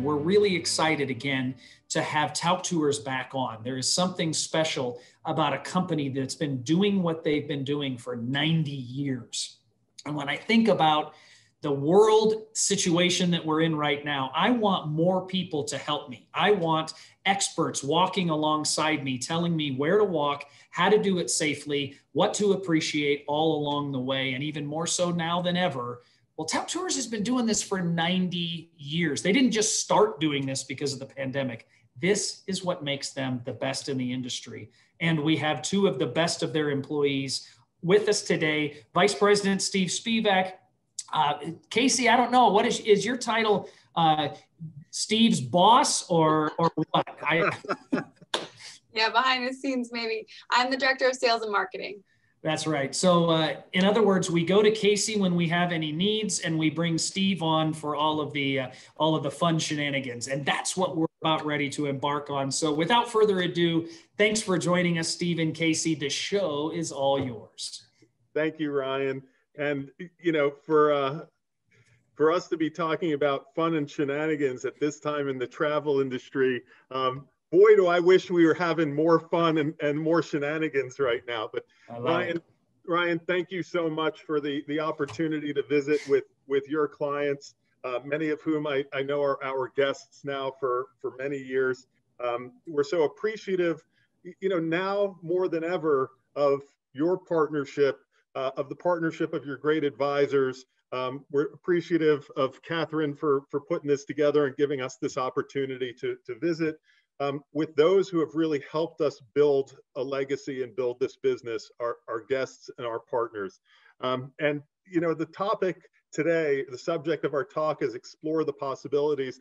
we're really excited again to have Tauck Tours back on. There is something special about a company that's been doing what they've been doing for 90 years. And when I think about the world situation that we're in right now, I want more people to help me. I want experts walking alongside me, telling me where to walk, how to do it safely, what to appreciate all along the way, and even more so now than ever. Well, Tauck Tours has been doing this for 90 years. They didn't just start doing this because of the pandemic. This is what makes them the best in the industry. And we have two of the best of their employees with us today. Vice President Steve Spivak. Casey, I don't know, what is your title? Steve's boss or what? Yeah, behind the scenes, maybe. I'm the Director of Sales and Marketing. That's right. So in other words, we go to Casey when we have any needs, and we bring Steve on for all of the fun shenanigans. And that's what we're about ready to embark on. So without further ado, thanks for joining us, Steve and Casey. The show is all yours. Thank you, Ryan. And, you know, for us to be talking about fun and shenanigans at this time in the travel industry, boy, do I wish we were having more fun and more shenanigans right now. But Ryan, thank you so much for the opportunity to visit with your clients, many of whom I know are our guests now for many years. We're so appreciative, you know, now more than ever of your partnership, of the partnership of your great advisors. We're appreciative of Catherine for putting this together and giving us this opportunity to visit with those who have really helped us build a legacy and build this business, our guests and our partners. And, you know, the topic today, the subject of our talk is explore the possibilities.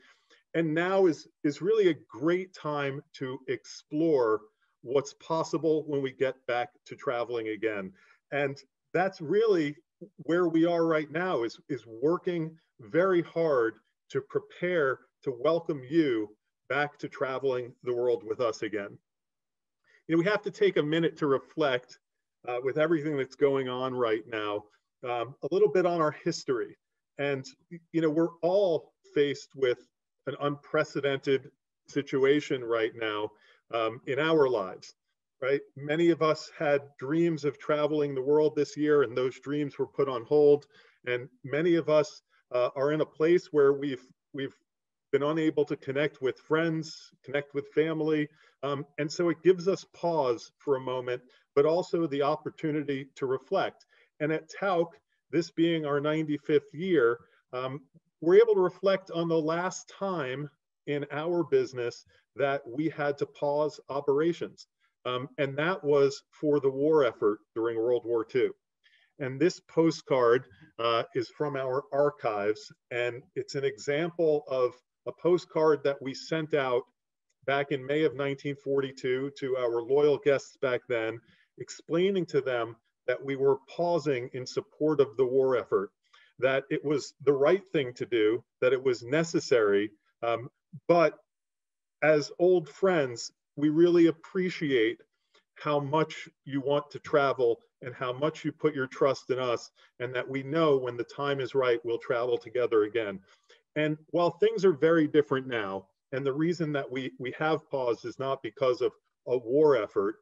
And now is really a great time to explore what's possible when we get back to traveling again. And that's really where we are right now, is working very hard to prepare to welcome you back to traveling the world with us again. You know, we have to take a minute to reflect with everything that's going on right now, a little bit on our history. And, you know, we're all faced with an unprecedented situation right now in our lives. Right? Many of us had dreams of traveling the world this year, and those dreams were put on hold. And many of us are in a place where we've been unable to connect with friends, connect with family. And so it gives us pause for a moment, but also the opportunity to reflect. And at Tauck, this being our 95th year, we're able to reflect on the last time in our business that we had to pause operations. And that was for the war effort during World War II. And this postcard is from our archives, and it's an example of a postcard that we sent out back in May of 1942 to our loyal guests back then, explaining to them that we were pausing in support of the war effort, that it was the right thing to do, that it was necessary, but as old friends, we really appreciate how much you want to travel and how much you put your trust in us, and that we know when the time is right, we'll travel together again. And while things are very different now, and the reason that we have paused is not because of a war effort,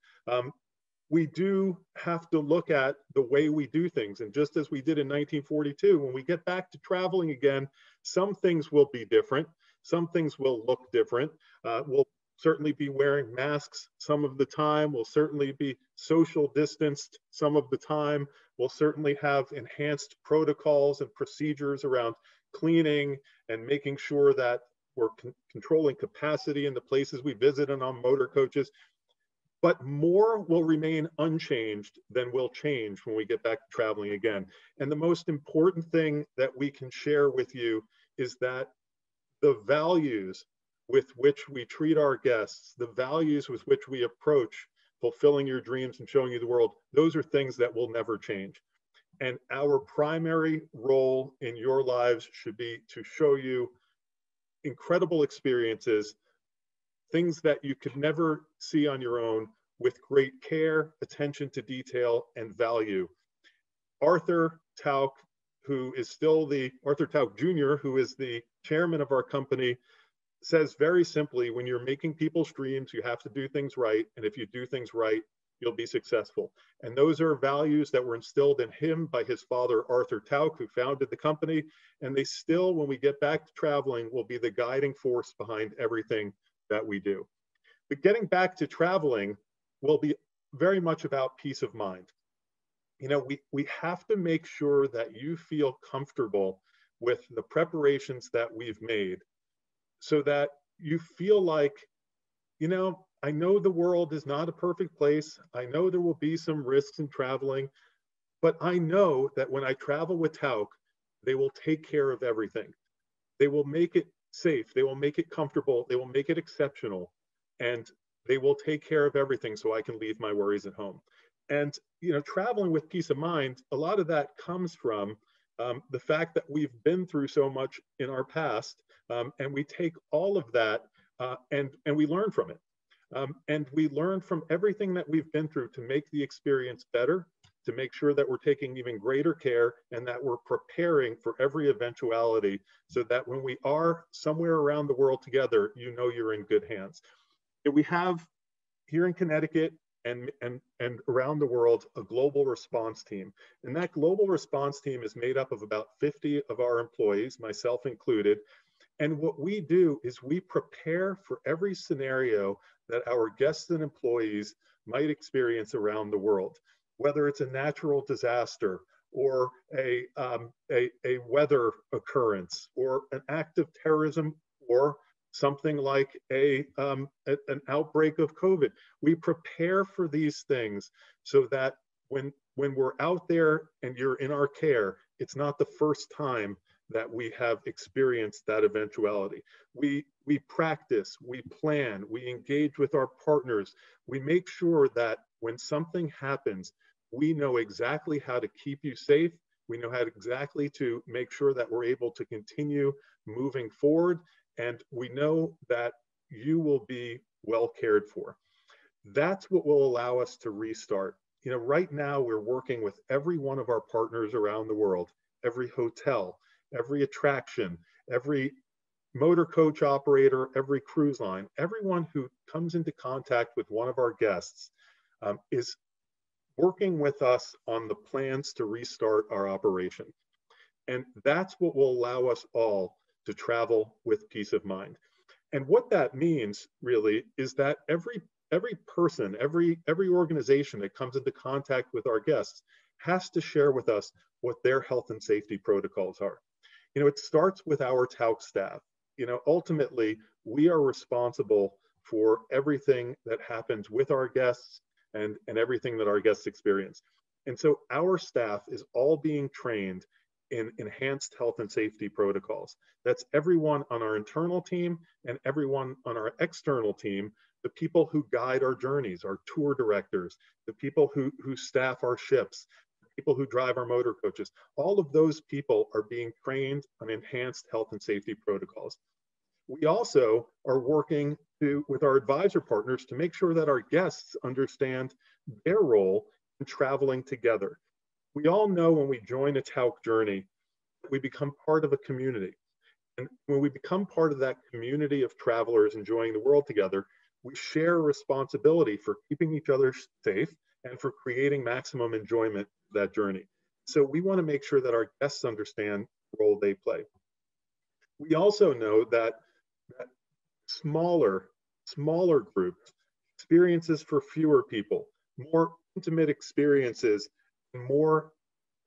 we do have to look at the way we do things. And just as we did in 1942, when we get back to traveling again, some things will be different. Some things will look different. We'll certainly be wearing masks some of the time. We'll certainly be social distanced some of the time. We'll certainly have enhanced protocols and procedures around cleaning and making sure that we're controlling capacity in the places we visit and on motor coaches. But more will remain unchanged than will change when we get back to traveling again. And the most important thing that we can share with you is that the values with which we treat our guests, the values with which we approach fulfilling your dreams and showing you the world, those are things that will never change. And our primary role in your lives should be to show you incredible experiences, things that you could never see on your own, with great care, attention to detail, and value. Arthur Tauck, Arthur Tauck Jr., who is the chairman of our company, says very simply, when you're making people's dreams, you have to do things right. And if you do things right, you'll be successful. And those are values that were instilled in him by his father, Arthur Tauck, who founded the company. And they still, when we get back to traveling, will be the guiding force behind everything that we do. But getting back to traveling will be very much about peace of mind. You know, we have to make sure that you feel comfortable with the preparations that we've made, so that you feel like, you know, I know the world is not a perfect place. I know there will be some risks in traveling, but I know that when I travel with Tauck, they will take care of everything. They will make it safe. They will make it comfortable. They will make it exceptional. And they will take care of everything so I can leave my worries at home. And, you know, traveling with peace of mind, a lot of that comes from the fact that we've been through so much in our past, and we take all of that and we learn from it. And we learn from everything that we've been through to make the experience better, to make sure that we're taking even greater care and that we're preparing for every eventuality, so that when we are somewhere around the world together, you know you're in good hands. And we have here in Connecticut and around the world a global response team. And that global response team is made up of about 50 of our employees, myself included. And what we do is we prepare for every scenario that our guests and employees might experience around the world, whether it's a natural disaster or a weather occurrence or an act of terrorism or something like an outbreak of COVID. We prepare for these things so that when we're out there and you're in our care, it's not the first time that we have experienced that eventuality. We practice, we plan, we engage with our partners. We make sure that when something happens, we know exactly how to keep you safe. We know how exactly to make sure that we're able to continue moving forward. And we know that you will be well cared for. That's what will allow us to restart. You know, right now we're working with every one of our partners around the world, every hotel, every attraction, every motor coach operator, every cruise line, everyone who comes into contact with one of our guests is working with us on the plans to restart our operation. And that's what will allow us all to travel with peace of mind. And what that means really is that every person, every organization that comes into contact with our guests has to share with us what their health and safety protocols are. You know, it starts with our Tauck staff. You know, ultimately, we are responsible for everything that happens with our guests and everything that our guests experience. And so our staff is all being trained in enhanced health and safety protocols. That's everyone on our internal team and everyone on our external team, the people who guide our journeys, our tour directors, the people who staff our ships, the people who drive our motor coaches. All of those people are being trained on enhanced health and safety protocols. We also are working with our advisor partners to make sure that our guests understand their role in traveling together. We all know when we join a Tauck journey, we become part of a community. And when we become part of that community of travelers enjoying the world together, we share responsibility for keeping each other safe and for creating maximum enjoyment of that journey. So we want to make sure that our guests understand the role they play. We also know that smaller groups, experiences for fewer people, more intimate experiences, more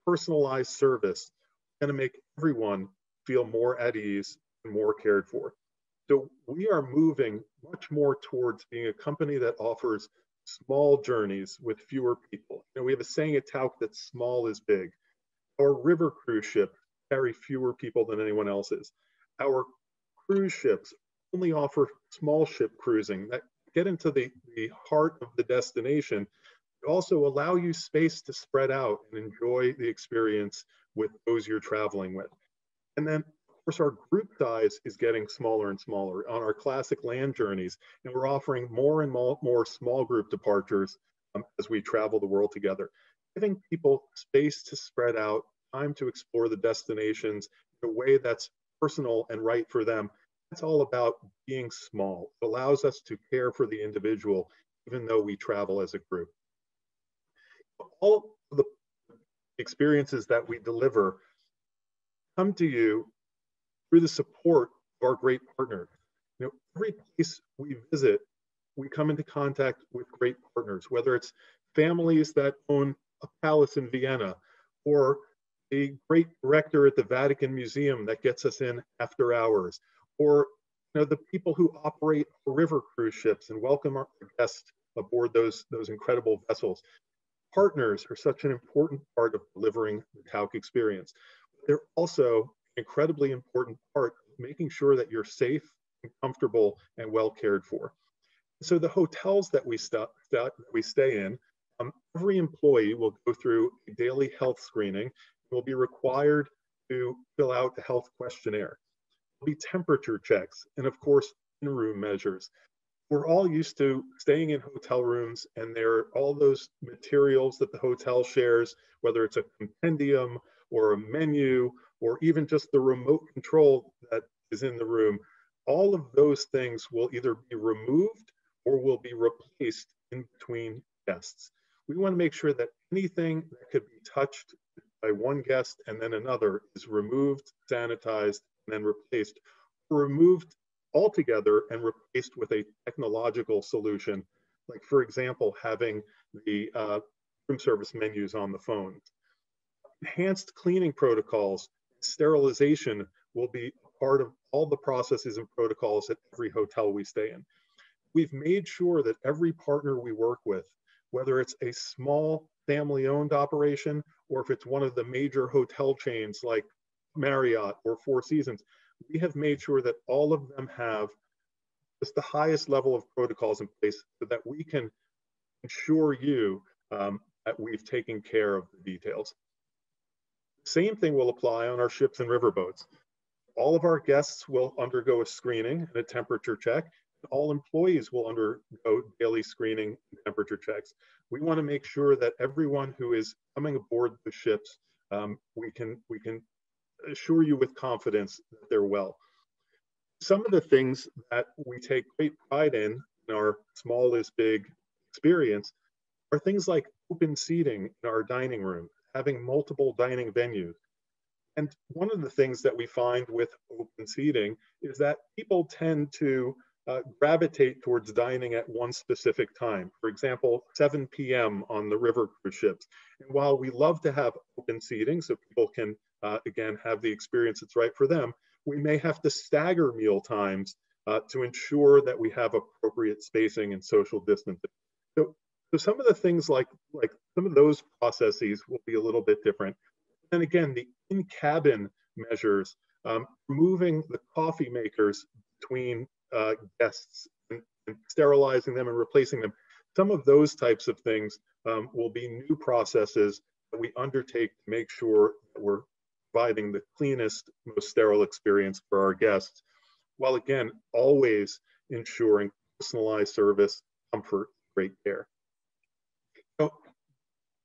personalized service, going to make everyone feel more at ease and more cared for. So we are moving much more towards being a company that offers small journeys with fewer people. You know, we have a saying at Tauck that small is big. Our river cruise ships carry fewer people than anyone else's. Our cruise ships only offer small ship cruising that get into the heart of the destination, but also allow you space to spread out and enjoy the experience with those you're traveling with. And then, of course, our group size is getting smaller and smaller on our classic land journeys, and we're offering more and more small group departures as we travel the world together, giving people space to spread out, time to explore the destinations in a way that's personal and right for them, That's all about being small. It allows us to care for the individual, even though we travel as a group. All of the experiences that we deliver come to you through the support of our great partners. Every place we visit, we come into contact with great partners, whether it's families that own a palace in Vienna, or a great director at the Vatican Museum that gets us in after hours, or the people who operate river cruise ships and welcome our guests aboard those incredible vessels. Partners are such an important part of delivering the Tauck experience. They're also an incredibly important part of making sure that you're safe and comfortable and well cared for. So the hotels that we stay in, every employee will go through a daily health screening and will be required to fill out a health questionnaire. There'll be temperature checks and, of course, in-room measures. We're all used to staying in hotel rooms, and there are all those materials that the hotel shares, whether it's a compendium or a menu or even just the remote control that is in the room. All of those things will either be removed or will be replaced in between guests. We want to make sure that anything that could be touched by one guest and then another is removed, sanitized, and then replaced, or removed altogether and replaced with a technological solution, like, for example, having the room service menus on the phone. Enhanced cleaning protocols, sterilization will be part of all the processes and protocols at every hotel we stay in. We've made sure that every partner we work with, whether it's a small family-owned operation or if it's one of the major hotel chains like Marriott or Four Seasons, we have made sure that all of them have just the highest level of protocols in place so that we can ensure you that we've taken care of the details. Same thing will apply on our ships and riverboats. All of our guests will undergo a screening and a temperature check. All employees will undergo daily screening and temperature checks. We want to make sure that everyone who is coming aboard the ships, we can assure you with confidence that they're well. Some of the things that we take great pride in our small is big experience are things like open seating in our dining room, having multiple dining venues. And one of the things that we find with open seating is that people tend to gravitate towards dining at one specific time. For example, 7 p.m. on the river cruise ships. And while we love to have open seating so people can, again, have the experience that's right for them, we may have to stagger meal times to ensure that we have appropriate spacing and social distancing. So some of the things like some of those processes will be a little bit different. And again, the in-cabin measures, removing the coffee makers between guests and sterilizing them and replacing them. Some of those types of things will be new processes that we undertake to make sure that we're providing the cleanest, most sterile experience for our guests, while again, always ensuring personalized service, comfort, great care. So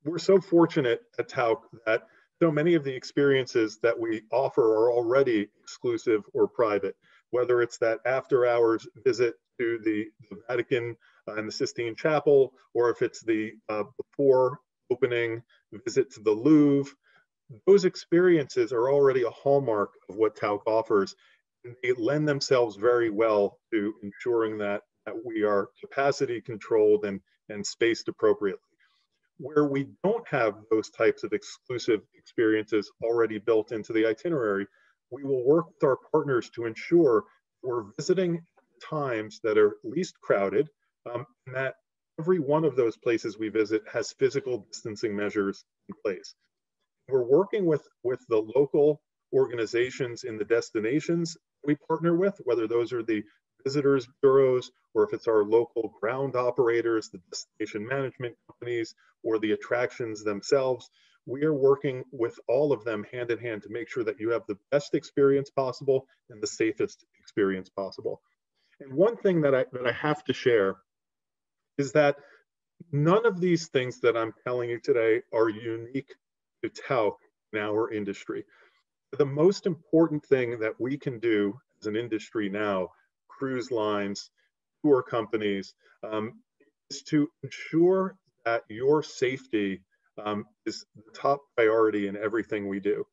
we're so fortunate at Tauck that so many of the experiences that we offer are already exclusive or private, whether it's that after hours visit to the Vatican and the Sistine Chapel, or if it's the before opening visit to the Louvre. Those experiences are already a hallmark of what Tauck offers, and they lend themselves very well to ensuring that we are capacity controlled and spaced appropriately. Where we don't have those types of exclusive experiences already built into the itinerary, we will work with our partners to ensure we're visiting times that are least crowded, and that every one of those places we visit has physical distancing measures in place. We're working with the local organizations in the destinations we partner with, whether those are the visitors bureaus or if it's our local ground operators, the destination management companies, or the attractions themselves. We are working with all of them hand in hand to make sure that you have the best experience possible and the safest experience possible. And one thing that I have to share is that none of these things that I'm telling you today are unique to Tauck in our industry. The most important thing that we can do as an industry now, cruise lines, tour companies, is to ensure that your safety is the top priority in everything we do.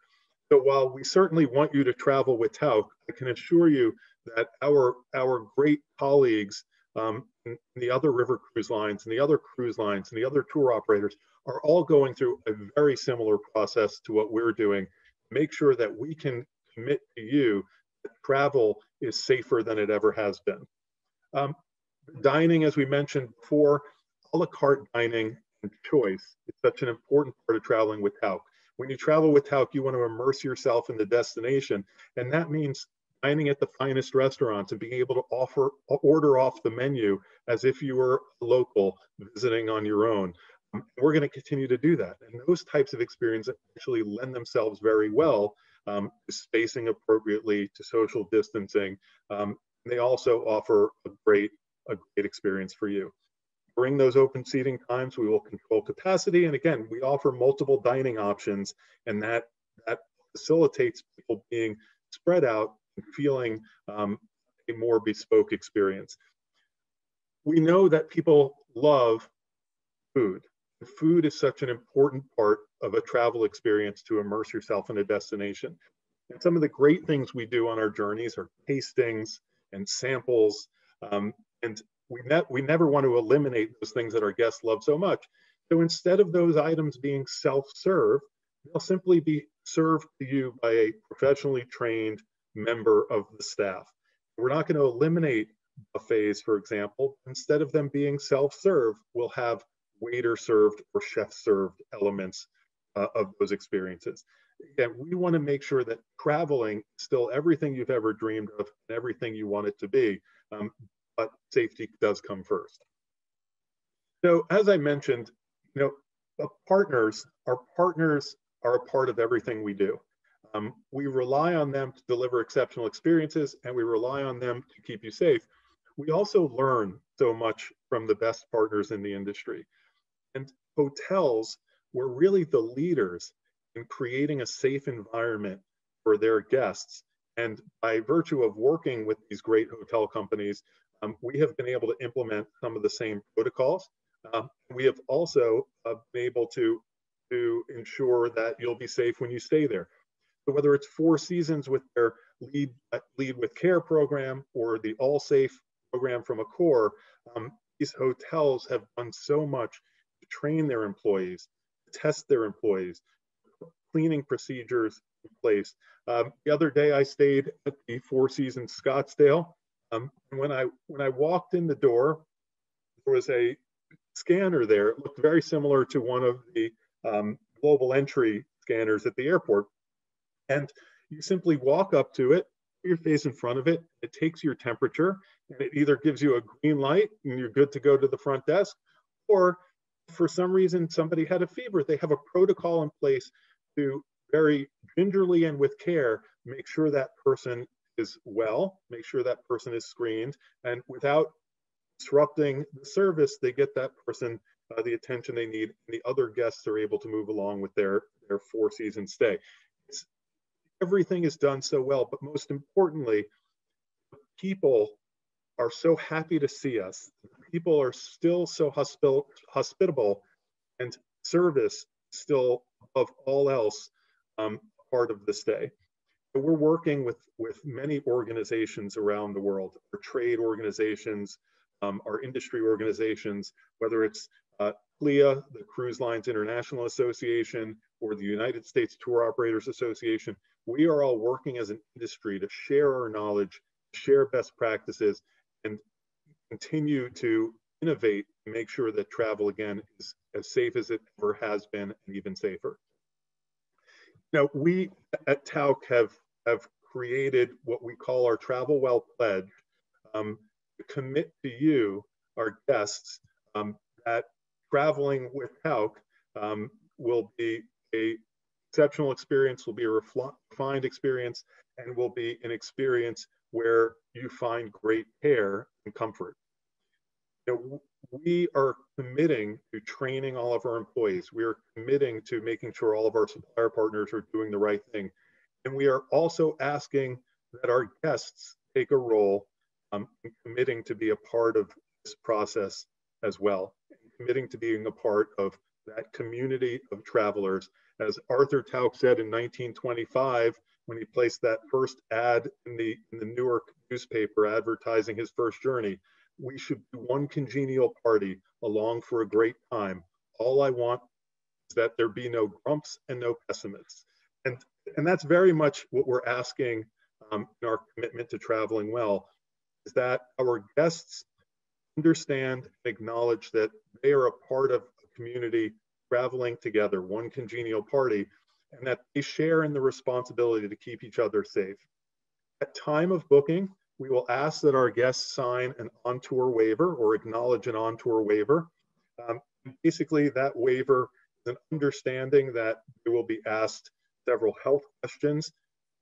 So while we certainly want you to travel with Tauck, I can assure you that our great colleagues in the other river cruise lines and the other cruise lines and the other tour operators are all going through a very similar process to what we're doing. Make sure that we can commit to you that travel is safer than it ever has been. Dining, as we mentioned before, a la carte dining and choice is such an important part of traveling with Tauck. When you travel with Tauck, you want to immerse yourself in the destination, and that means dining at the finest restaurants and being able to order off the menu as if you were a local visiting on your own. We're going to continue to do that, and those types of experiences actually lend themselves very well to spacing appropriately, to social distancing. They also offer a great experience for you. During those open seating times, we will control capacity. And again, we offer multiple dining options, and that facilitates people being spread out and feeling a more bespoke experience. We know that people love food. Food is such an important part of a travel experience to immerse yourself in a destination. And some of the great things we do on our journeys are tastings and samples. And we never want to eliminate those things that our guests love so much. So instead of those items being self-serve, they'll simply be served to you by a professionally trained member of the staff. We're not going to eliminate buffets, for example. Instead of them being self-serve, we'll have waiter-served or chef-served elements of those experiences. Again, we want to make sure that traveling is still everything you've ever dreamed of and everything you want it to be. But safety does come first. So as I mentioned, our partners are a part of everything we do. We rely on them to deliver exceptional experiences, and we rely on them to keep you safe. We also learn so much from the best partners in the industry. And hotels were really the leaders in creating a safe environment for their guests. And by virtue of working with these great hotel companies, we have been able to implement some of the same protocols. We have also been able to ensure that you'll be safe when you stay there. So whether it's Four Seasons with their Lead with Care program or the All Safe program from Accor, these hotels have done so much to train their employees, test their employees, cleaning procedures in place. The other day I stayed at the Four Seasons Scottsdale. And when I walked in the door, there was a scanner there. It looked very similar to one of the global entry scanners at the airport. And you simply walk up to it, put your face in front of it, it takes your temperature, and it either gives you a green light and you're good to go to the front desk, or for some reason somebody had a fever, they have a protocol in place to very gingerly and with care make sure that person is well, make sure that person is screened, and without disrupting the service, they get that person the attention they need, and the other guests are able to move along with their Four Seasons stay. Everything is done so well, but most importantly, people are so happy to see us. People are still so hospitable, and service still above all else part of the stay. So we're working with many organizations around the world, our trade organizations, our industry organizations, whether it's CLIA, the Cruise Lines International Association, or the United States Tour Operators Association. We are all working as an industry to share our knowledge, share best practices, and continue to innovate and make sure that travel again is as safe as it ever has been, and even safer. We at Tauck have created what we call our Travel Well Pledge to commit to you, our guests, that traveling with Tauck will be an exceptional experience, will be a refined experience, and will be an experience where you find great care and comfort. We are committing to training all of our employees. We are committing to making sure all of our supplier partners are doing the right thing. And we are also asking that our guests take a role in committing to be a part of this process as well, committing to being a part of that community of travelers. As Arthur Tauck said in 1925, when he placed that first ad in the Newark newspaper advertising his first journey, we should be one congenial party along for a great time. All I want is that there be no grumps and no pessimists. And that's very much what we're asking in our commitment to traveling well, is that our guests understand and acknowledge that they are a part of a community traveling together, one congenial party, and that they share in the responsibility to keep each other safe. At time of booking, we will ask that our guests sign an on-tour waiver or acknowledge an on-tour waiver. Basically, that waiver is an understanding that they will be asked several health questions,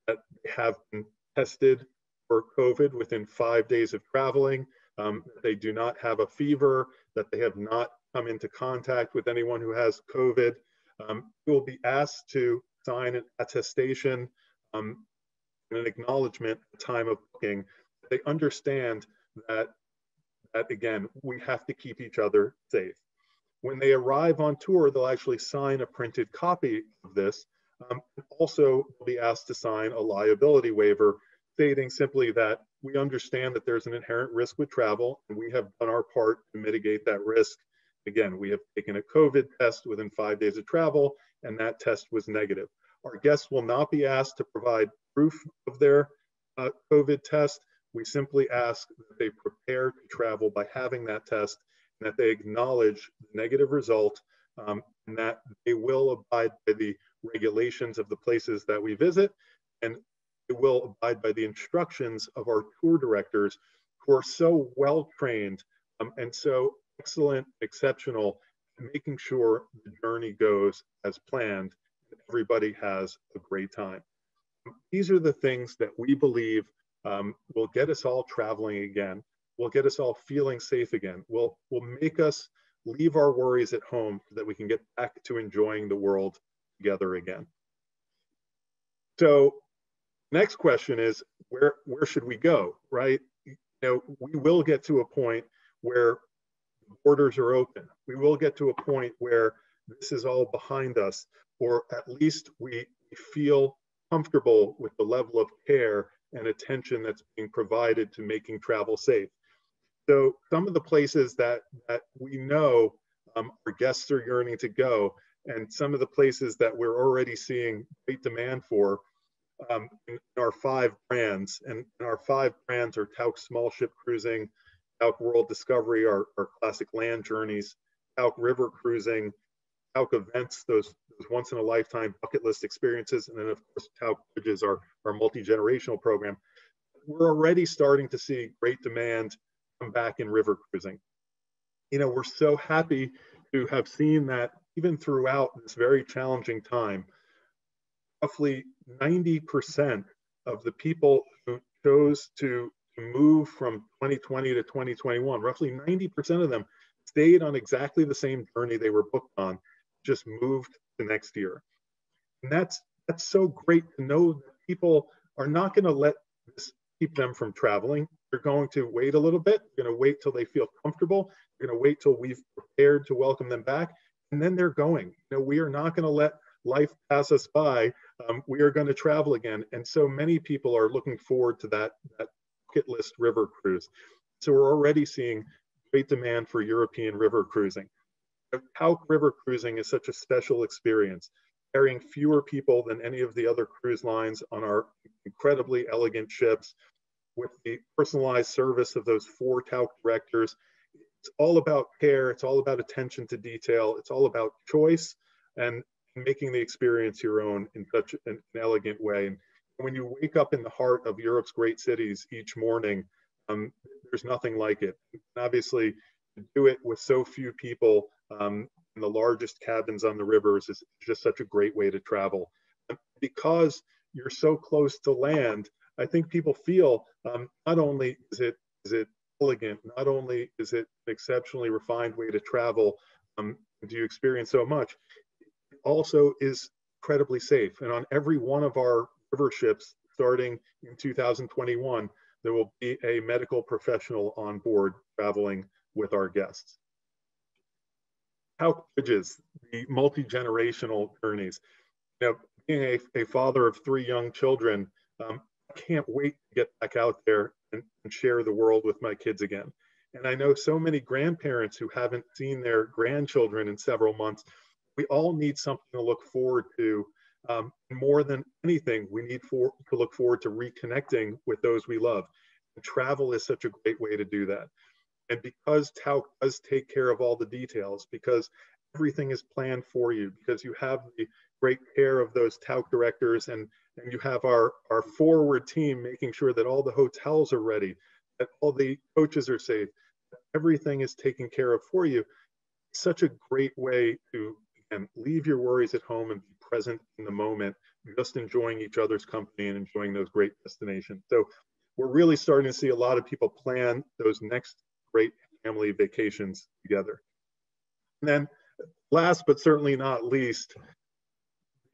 that they have been tested for COVID within 5 days of traveling, that they do not have a fever, that they have not come into contact with anyone who has COVID. They will be asked to sign an attestation and an acknowledgement at the time of booking. They understand that again, we have to keep each other safe. When they arrive on tour, they'll actually sign a printed copy of this. Also, they'll be asked to sign a liability waiver, stating simply that we understand that there's an inherent risk with travel, and we have done our part to mitigate that risk. Again, we have taken a COVID test within 5 days of travel, and that test was negative. Our guests will not be asked to provide proof of their COVID test. We simply ask that they prepare to travel by having that test, and that they acknowledge the negative result, and that they will abide by the regulations of the places that we visit, and they will abide by the instructions of our tour directors, who are so well trained and so excellent, exceptional, making sure the journey goes as planned and everybody has a great time. These are the things that we believe will get us all traveling again, will get us all feeling safe again, will make us leave our worries at home so that we can get back to enjoying the world together again. So next question is, where should we go, right? You know, we will get to a point where borders are open. We will get to a point where this is all behind us, or at least we feel comfortable with the level of care and attention that's being provided to making travel safe. So some of the places that we know our guests are yearning to go, and some of the places that we're already seeing great demand for in our 5 brands. And our 5 brands are Tauck Small Ship Cruising, Tauck World Discovery, our classic land journeys, Tauck River Cruising, Tauck Events, those once in a lifetime bucket list experiences, and then of course Tauck Bridges, our multi-generational program. We're already starting to see great demand come back in river cruising. You know, we're so happy to have seen that even throughout this very challenging time, roughly 90% of the people who chose to move from 2020 to 2021, roughly 90% of them stayed on exactly the same journey they were booked on, just moved to next year. And that's so great to know that people are not going to let this keep them from traveling. They're going to wait a little bit. They're going to wait till they feel comfortable. They're going to wait till we've prepared to welcome them back, and then they're going. You know, we are not going to let life pass us by. We are going to travel again. And so many people are looking forward to that bucket list river cruise. So we're already seeing great demand for European river cruising. Tauck River Cruising is such a special experience, carrying fewer people than any of the other cruise lines on our incredibly elegant ships, with the personalized service of those 4 Tauck directors. It's all about care. It's all about attention to detail. It's all about choice and making the experience your own in such an elegant way. And when you wake up in the heart of Europe's great cities each morning, there's nothing like it. And obviously, to do it with so few people in the largest cabins on the rivers is just such a great way to travel. Because you're so close to land, I think people feel not only is it elegant, not only is it an exceptionally refined way to travel, do you experience so much, it also is incredibly safe. And on every one of our river ships, starting in 2021, there will be a medical professional on board traveling with our guests. Tauck bridges the multi-generational journeys. You know, being a father of 3 young children, I can't wait to get back out there and share the world with my kids again. And I know so many grandparents who haven't seen their grandchildren in several months. We all need something to look forward to. More than anything, we need to look forward to reconnecting with those we love. And travel is such a great way to do that. And because Tauck does take care of all the details, because everything is planned for you, because you have the great care of those Tauck directors, and you have our forward team making sure that all the hotels are ready, that all the coaches are safe, that everything is taken care of for you. It's such a great way to, again, leave your worries at home and be present in the moment, just enjoying each other's company and enjoying those great destinations. So we're really starting to see a lot of people plan those next great family vacations together. And then last but certainly not least,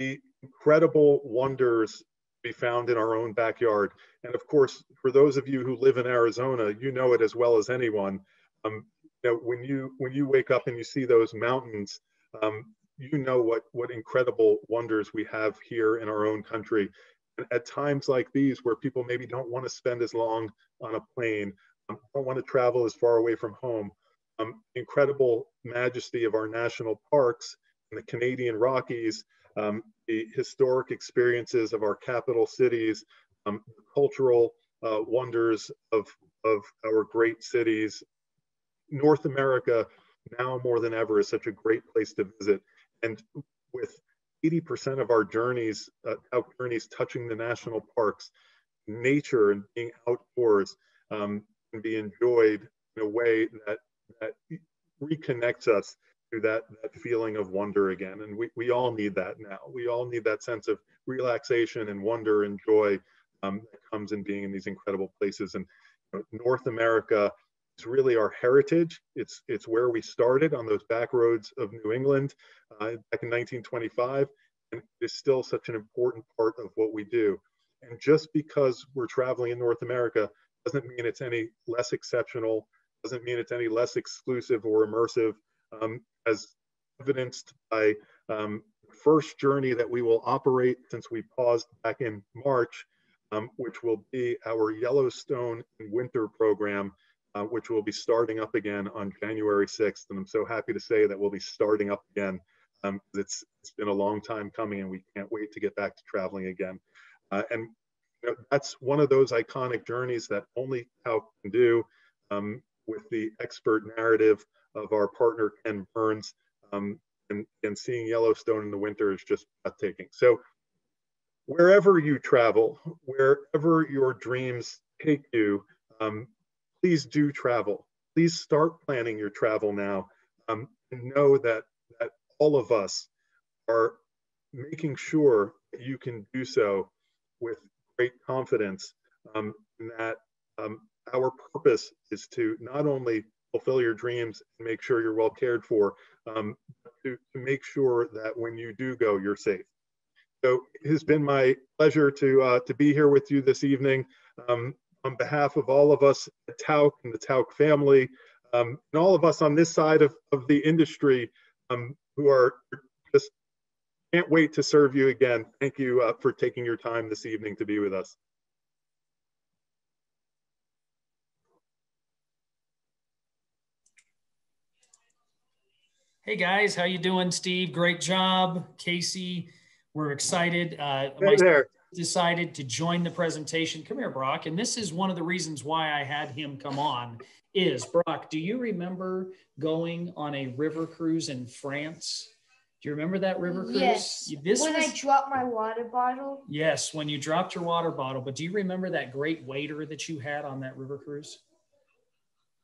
the incredible wonders to be found in our own backyard. And of course, for those of you who live in Arizona, you know it as well as anyone. You know, when you wake up and you see those mountains, you know what incredible wonders we have here in our own country. And at times like these, where people maybe don't want to spend as long on a plane, don't want to travel as far away from home, incredible majesty of our national parks and the Canadian Rockies, the historic experiences of our capital cities, the cultural wonders of our great cities. North America, now more than ever, is such a great place to visit. And with 80% of our journeys, journeys touching the national parks, nature and being outdoors can be enjoyed in a way that reconnects us to that feeling of wonder again. And we all need that now. We all need that sense of relaxation and wonder and joy that comes in being in these incredible places. And North America is really our heritage. It's where we started, on those back roads of New England back in 1925. And it is still such an important part of what we do. And just because we're traveling in North America doesn't mean it's any less exceptional, doesn't mean it's any less exclusive or immersive, as evidenced by the first journey that we will operate since we paused back in March, which will be our Yellowstone in Winter program, which will be starting up again on January 6th. And I'm so happy to say that we'll be starting up again. It's been a long time coming, and we can't wait to get back to traveling again. And that's one of those iconic journeys that only Tauck can do, with the expert narrative of our partner, Ken Burns, and seeing Yellowstone in the winter is just breathtaking. So wherever you travel, wherever your dreams take you, please do travel. Please start planning your travel now, and know that all of us are making sure that you can do so with great confidence, and that our purpose is to not only fulfill your dreams and make sure you're well cared for, to make sure that when you do go, you're safe. So it has been my pleasure to be here with you this evening. On behalf of all of us at Tauck and the Tauck family, and all of us on this side of the industry, who are just can't wait to serve you again. Thank you for taking your time this evening to be with us. Hey guys, how you doing? Steve, great job. Casey, we're excited. Hey there. Decided to join the presentation. Come here, Brock. And this is one of the reasons why I had him come on is, Brock, do you remember going on a river cruise in France? Do you remember that river cruise? Yes. I dropped my water bottle. Yes, when you dropped your water bottle. But do you remember that great waiter that you had on that river cruise?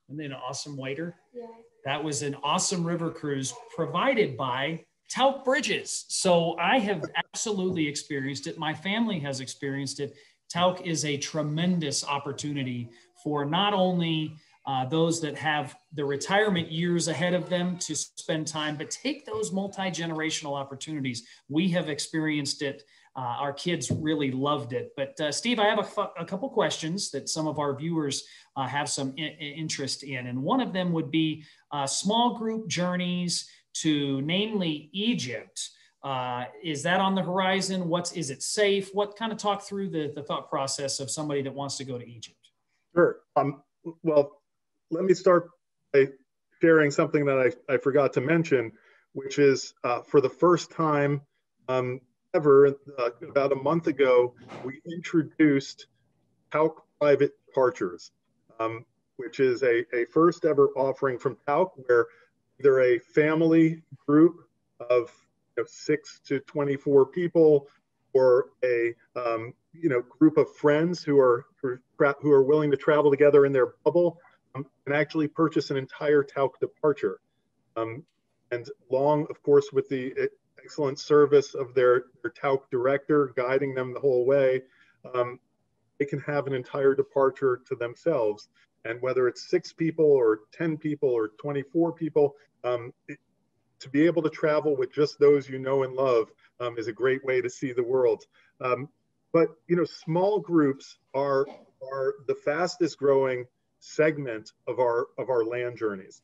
Wasn't it an awesome waiter? Yeah. That was an awesome river cruise provided by Tauck Bridges. So I have absolutely experienced it. My family has experienced it. Tauck is a tremendous opportunity for not only those that have the retirement years ahead of them to spend time, but take those multi-generational opportunities. We have experienced it Our kids really loved it. But Steve, I have a couple questions that some of our viewers have some interest in. And one of them would be small group journeys to namely Egypt. Is that on the horizon? Is it safe? What kind of talk through the thought process of somebody that wants to go to Egypt? Sure. Well, let me start by sharing something that I forgot to mention, which is for the first time ever, about a month ago, we introduced Tauck private departures, which is a first ever offering from Tauck, where either a family group of 6 to 24 people, or a group of friends who are willing to travel together in their bubble, and actually purchase an entire Tauck departure. And along, of course, with the excellent service of their Tauck director guiding them the whole way, they can have an entire departure to themselves. And whether it's 6 people or 10 people or 24 people, to be able to travel with just those you know and love is a great way to see the world. But small groups are the fastest growing segment of our land journeys,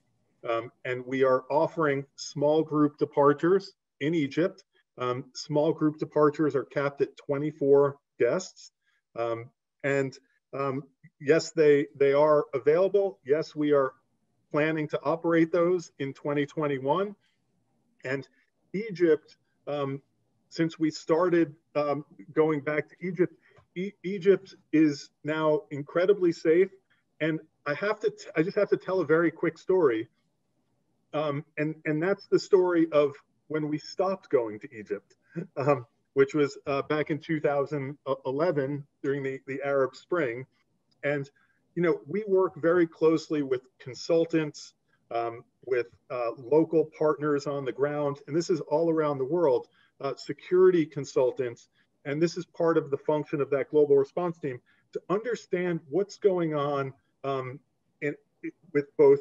and we are offering small group departures in Egypt. Small group departures are capped at 24 guests, and yes, they are available. Yes, we are planning to operate those in 2021. And Egypt, since we started going back to Egypt, Egypt is now incredibly safe. And I just have to tell a very quick story. And that's the story of when we stopped going to Egypt, which was back in 2011 during the Arab Spring. And, we work very closely with consultants, with local partners on the ground, and this is all around the world, security consultants, and this is part of the function of that global response team, to understand what's going on with both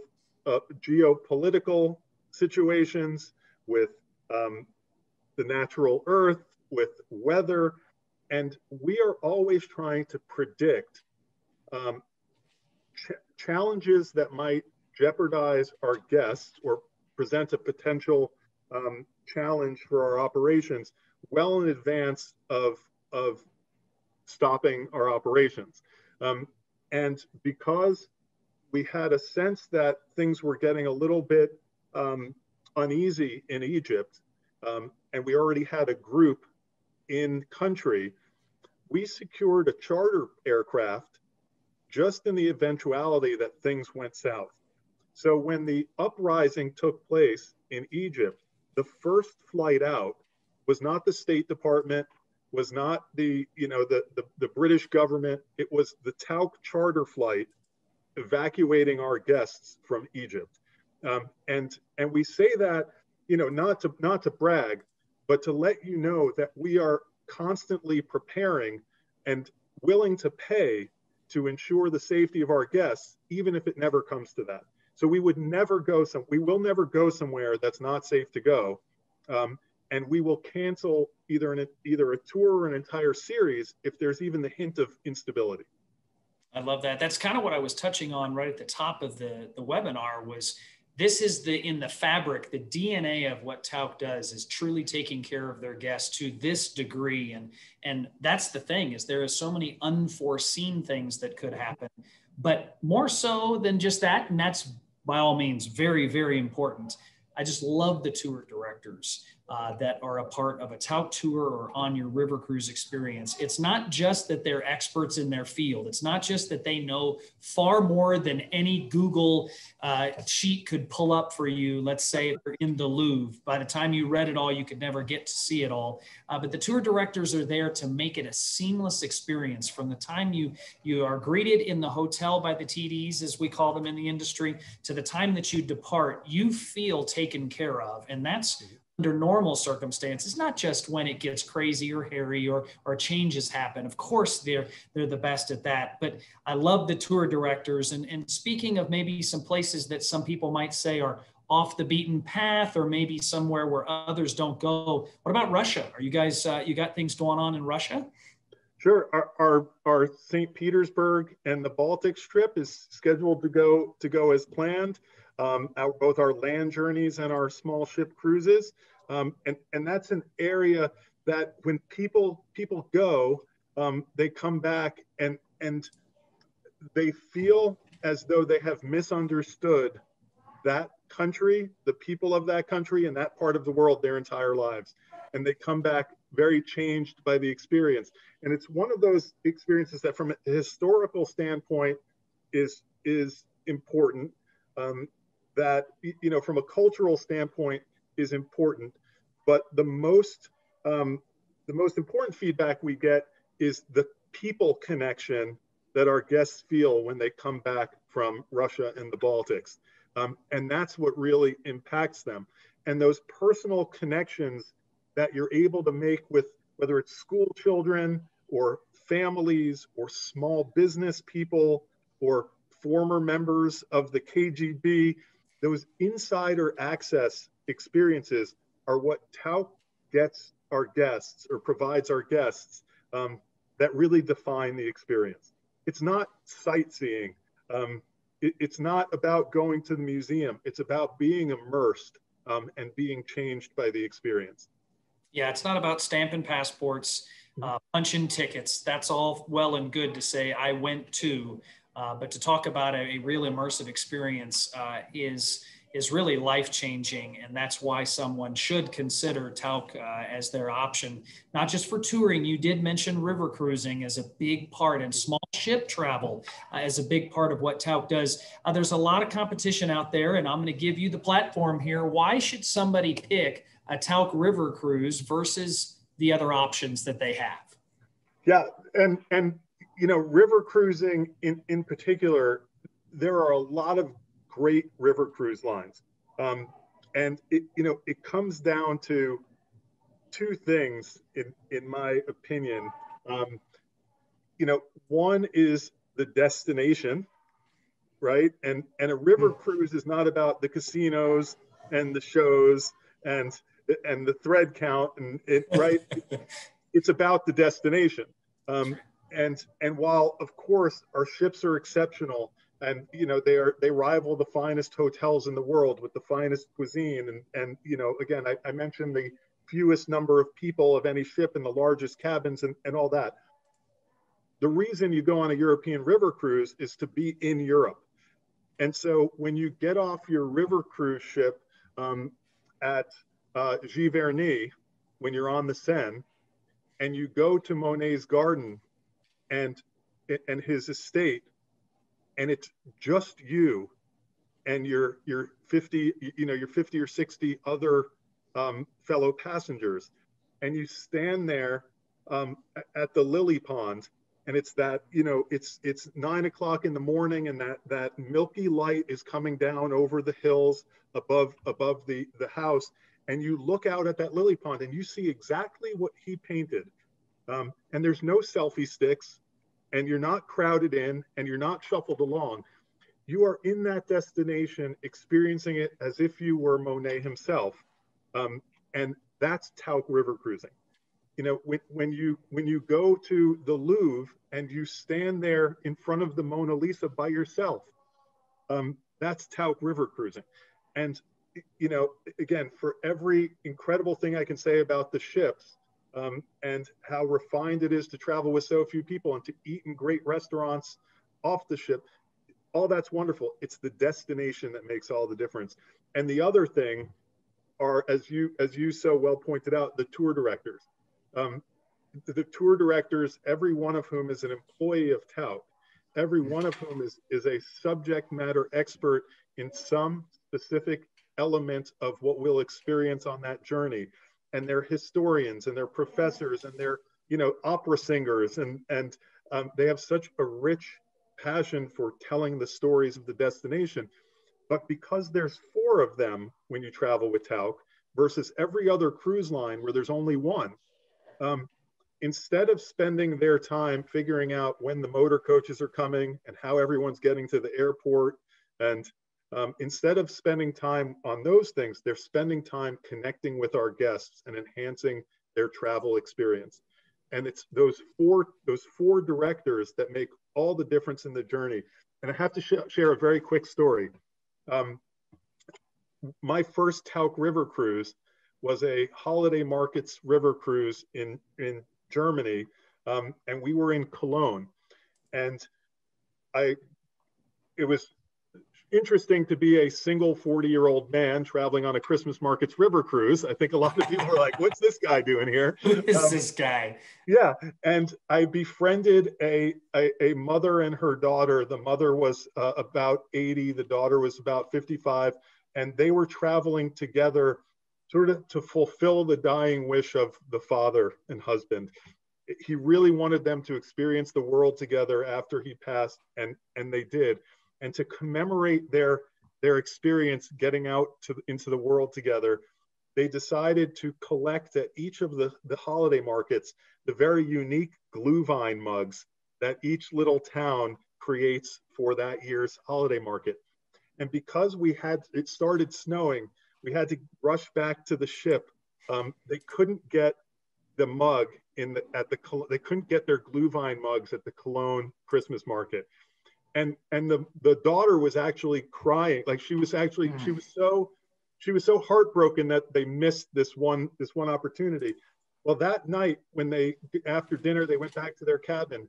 geopolitical situations, with the natural earth, with weather, and we are always trying to predict challenges that might jeopardize our guests or present a potential challenge for our operations well in advance of stopping our operations. And because we had a sense that things were getting a little bit uneasy in Egypt, and we already had a group in country, we secured a charter aircraft just in the eventuality that things went south. So when the uprising took place in Egypt, the first flight out was not the State Department, was not the British government. It was the Tauck charter flight evacuating our guests from Egypt. And we say that, not to brag, but to let you know that we are constantly preparing and willing to pay to ensure the safety of our guests, even if it never comes to that. So we will never go somewhere that's not safe to go. And we will cancel either a tour or an entire series if there's even the hint of instability. I love that. That's kind of what I was touching on right at the top of the webinar. Was this is in the fabric, the DNA of what Tauck does is truly taking care of their guests to this degree. And that's the thing, is there are so many unforeseen things that could happen, but more so than just that. And that's by all means very, very important. I just love the tour directors that are a part of a Tauck tour or on your river cruise experience. It's not just that they're experts in their field. It's not just that they know far more than any Google sheet could pull up for you. Let's say if you're in the Louvre. By the time you read it all, you could never get to see it all. But the tour directors are there to make it a seamless experience from the time you are greeted in the hotel by the TDs, as we call them in the industry, to the time that you depart. You feel taken care of. And that's under normal circumstances, not just when it gets crazy or hairy or changes happen. Of course, they're the best at that. But I love the tour directors. And speaking of maybe some places that some people might say are off the beaten path, or maybe somewhere where others don't go. What about Russia? Are you guys, you got things going on in Russia? Sure. Our St. Petersburg and the Baltic trip is scheduled to go as planned. Both our land journeys and our small ship cruises, and that's an area that when people go, they come back and they feel as though they have misunderstood that country, the people of that country, and that part of the world their entire lives. And they come back very changed by the experience. And it's one of those experiences that from a historical standpoint is important, that, you know, from a cultural standpoint is important. But the most important feedback we get is the people connection that our guests feel when they come back from Russia and the Baltics. And that's what really impacts them. And those personal connections that you're able to make with, whether it's school children or families or small business people or former members of the KGB, those insider access experiences are what Tauck gets our guests, or provides our guests, that really define the experience. It's not sightseeing. It's not about going to the museum. It's about being immersed and being changed by the experience. Yeah, it's not about stamping passports, punching tickets. That's all well and good to say I went to, but to talk about a real immersive experience is really life-changing, and that's why someone should consider Tauck as their option, not just for touring. You did mention river cruising as a big part, and small ship travel as a big part of what Tauck does. There's a lot of competition out there, and I'm going to give you the platform here. Why should somebody pick a Tauck river cruise versus the other options that they have? Yeah, and you know, river cruising in particular, there are a lot of great river cruise lines. And it comes down to two things in my opinion. One is the destination, right? And a river cruise is not about the casinos and the shows and the thread count right? It's about the destination. And while of course our ships are exceptional, and they rival the finest hotels in the world with the finest cuisine, and again, I mentioned the fewest number of people of any ship in the largest cabins and all that. The reason you go on a European river cruise is to be in Europe. And so when you get off your river cruise ship at Giverny, when you're on the Seine, and you go to Monet's garden and his estate, and it's just you and your 50 or 60 other fellow passengers, and you stand there at the lily pond, and it's that it's 9 o'clock in the morning, and that milky light is coming down over the hills above the house, and you look out at that lily pond and you see exactly what he painted, and there's no selfie sticks, and you're not crowded in, and you're not shuffled along. You are in that destination, experiencing it as if you were Monet himself. And that's Tauck river cruising. When you go to the Louvre and you stand there in front of the Mona Lisa by yourself, that's Tauck river cruising. And, again, for every incredible thing I can say about the ships, and how refined it is to travel with so few people and to eat in great restaurants off the ship, all that's wonderful. It's the destination that makes all the difference. And the other thing are, as you so well pointed out, the tour directors. The tour directors, every one of whom is an employee of Tauck, every one of whom is a subject matter expert in some specific element of what we'll experience on that journey. And they're historians, and they're professors, and they're opera singers, and they have such a rich passion for telling the stories of the destination. But because there's 4 of them when you travel with Tauck versus every other cruise line where there's only one, instead of spending their time figuring out when the motor coaches are coming and how everyone's getting to the airport and Instead of spending time on those things, they're spending time connecting with our guests and enhancing their travel experience. And it's those four directors that make all the difference in the journey. And I have to share a very quick story. My first Tauck river cruise was a holiday markets river cruise in Germany, and we were in Cologne. And it was interesting to be a single 40-year-old man traveling on a Christmas markets river cruise. I think a lot of people were like, what's this guy doing here? Who is this guy? Yeah, and I befriended a mother and her daughter. The mother was about 80, the daughter was about 55, and they were traveling together sort of to fulfill the dying wish of the father and husband. He really wanted them to experience the world together after he passed, and they did. And to commemorate their experience getting out into the world together, they decided to collect at each of the holiday markets the very unique Glühwein mugs that each little town creates for that year's holiday market. And because it started snowing, we had to rush back to the ship. They couldn't get the mug they couldn't get their Glühwein mugs at the Cologne Christmas market. And the daughter was actually crying. Like she was so heartbroken that they missed this one opportunity. Well, that night after dinner, they went back to their cabin.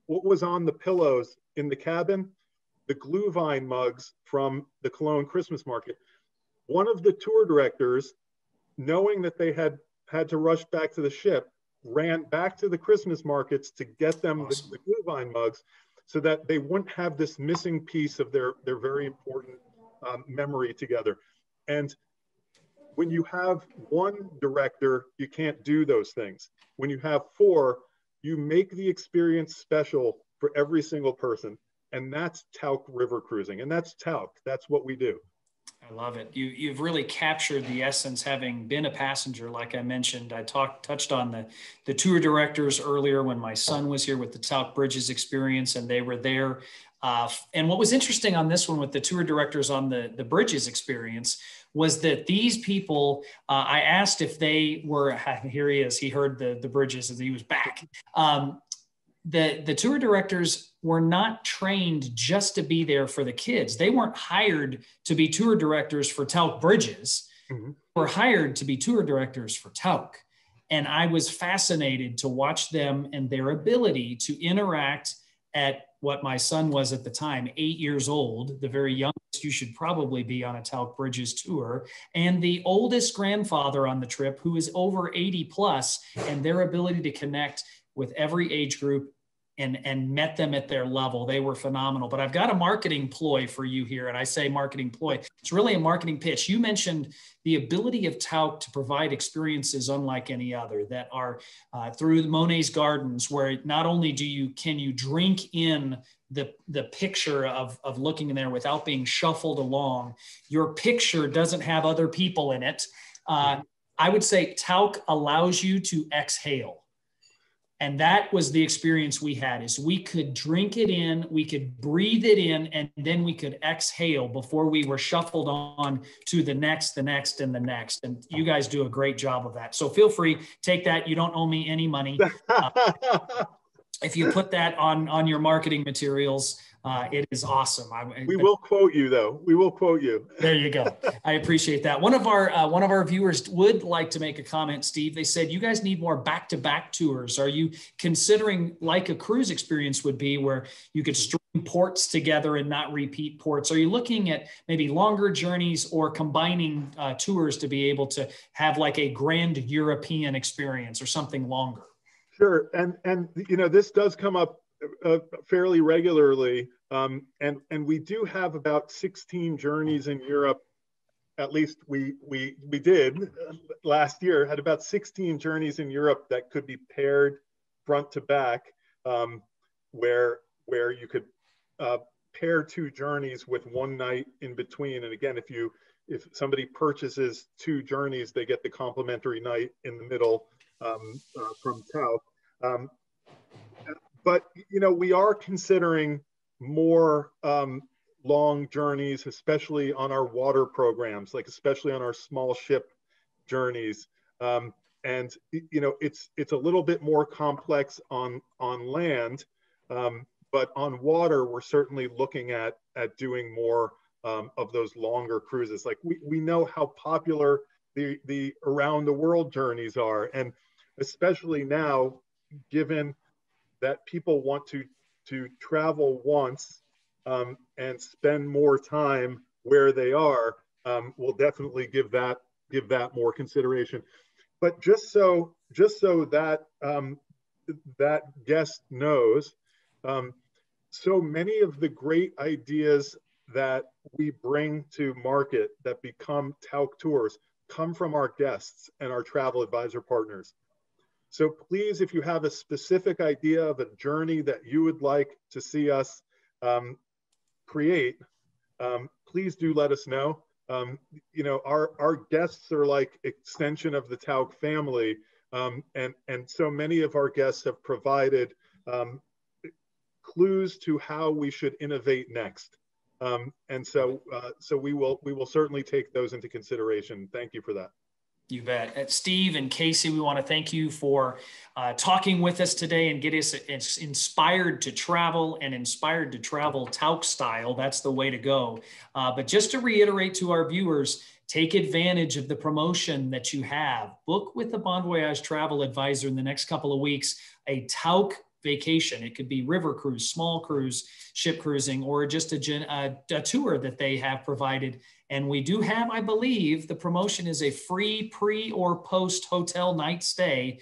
What was on the pillows in the cabin? The Glühwein mugs from the Cologne Christmas market. One of the tour directors, knowing that they had to rush back to the ship, ran back to the Christmas markets to get them the Glühwein mugs, so that they wouldn't have this missing piece of their very important memory together. And when you have one director, you can't do those things. When you have four, you make the experience special for every single person. And that's Tauck river cruising. And that's Tauck. That's what we do. I love it. You've really captured the essence, having been a passenger. Like I mentioned, I touched on the tour directors earlier when my son was here with the Tauck Bridges experience, and they were there. And what was interesting on this one with the tour directors on the Bridges experience was that these people, I asked if they were, here he is, he heard the Bridges and he was back. The tour directors were not trained just to be there for the kids. They weren't hired to be tour directors for Tauck Bridges. Mm-hmm. They were hired to be tour directors for Tauck. And I was fascinated to watch them and their ability to interact at what my son was at the time, 8 years old, the very youngest you should probably be on a Tauck Bridges tour, and the oldest grandfather on the trip who is over 80 plus, and their ability to connect with every age group and met them at their level. They were phenomenal. But I've got a marketing ploy for you here. And I say marketing ploy. It's really a marketing pitch. You mentioned the ability of Tauck to provide experiences unlike any other that are through Monet's Gardens, where not only can you drink in the picture of looking in there without being shuffled along. Your picture doesn't have other people in it. I would say Tauck allows you to exhale. And that was the experience we had, is we could drink it in, we could breathe it in, and then we could exhale before we were shuffled on to the next, and the next. And you guys do a great job of that. So feel free, take that. You don't owe me any money. If you put that on your marketing materials, it is awesome. We will quote you, though. We will quote you. There you go. I appreciate that. One of our viewers would like to make a comment, Steve. They said, you guys need more back-to-back tours. Are you considering, like a cruise experience would be, where you could string ports together and not repeat ports? Are you looking at maybe longer journeys or combining tours to be able to have like a grand European experience or something longer? Sure. And this does come up fairly regularly. And we do have about 16 journeys in Europe. At least we did last year, had about 16 journeys in Europe that could be paired front to back, where you could pair two journeys with one night in between. And again, if somebody purchases two journeys, they get the complimentary night in the middle from Tauck. But we are considering more long journeys, especially on our water programs, like especially on our small ship journeys. And you know, it's a little bit more complex on land, but on water, we're certainly looking at doing more of those longer cruises. Like we know how popular the around the world journeys are, and especially now, given that people want to travel once and spend more time where they are, we'll definitely give that more consideration. But just so that that guest knows, so many of the great ideas that we bring to market that become Tauck Tours come from our guests and our travel advisor partners. So please, if you have a specific idea of a journey that you would like to see us create, please do let us know. You know, our guests are like extension of the Tauck family, and so many of our guests have provided clues to how we should innovate next. And so we will certainly take those into consideration. Thank you for that. You bet. Steve and Casey, we want to thank you for talking with us today and get us inspired to travel and inspired to travel Tauck style. That's the way to go. But just to reiterate to our viewers, take advantage of the promotion that you have. Book with the Bon Voyage travel advisor in the next couple of weeks, a Tauck vacation. It could be river cruise, small cruise, ship cruising, or just a tour that they have provided. And we do have, I believe, the promotion is a free pre or post hotel night stay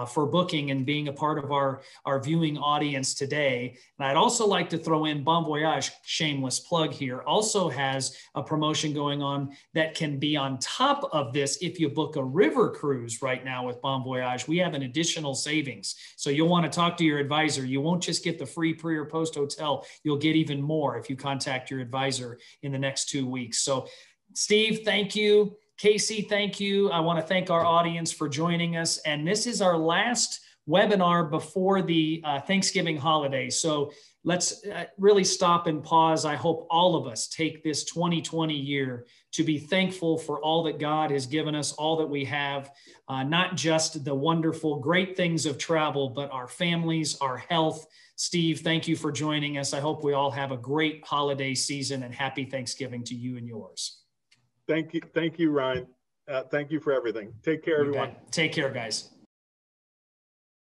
for booking and being a part of our viewing audience today. And I'd also like to throw in Bon Voyage, shameless plug here, also has a promotion going on that can be on top of this. If you book a river cruise right now with Bon Voyage, we have an additional savings. So you'll want to talk to your advisor. You won't just get the free pre or post hotel. You'll get even more if you contact your advisor in the next 2 weeks. So Steve, thank you. Casey, thank you. I want to thank our audience for joining us. And this is our last webinar before the Thanksgiving holiday. So let's really stop and pause. I hope all of us take this 2020 year to be thankful for all that God has given us, all that we have, not just the wonderful, great things of travel, but our families, our health. Steve, thank you for joining us. I hope we all have a great holiday season and happy Thanksgiving to you and yours. Thank you, Ryan. Thank you for everything. Take care, everyone. Take care, guys.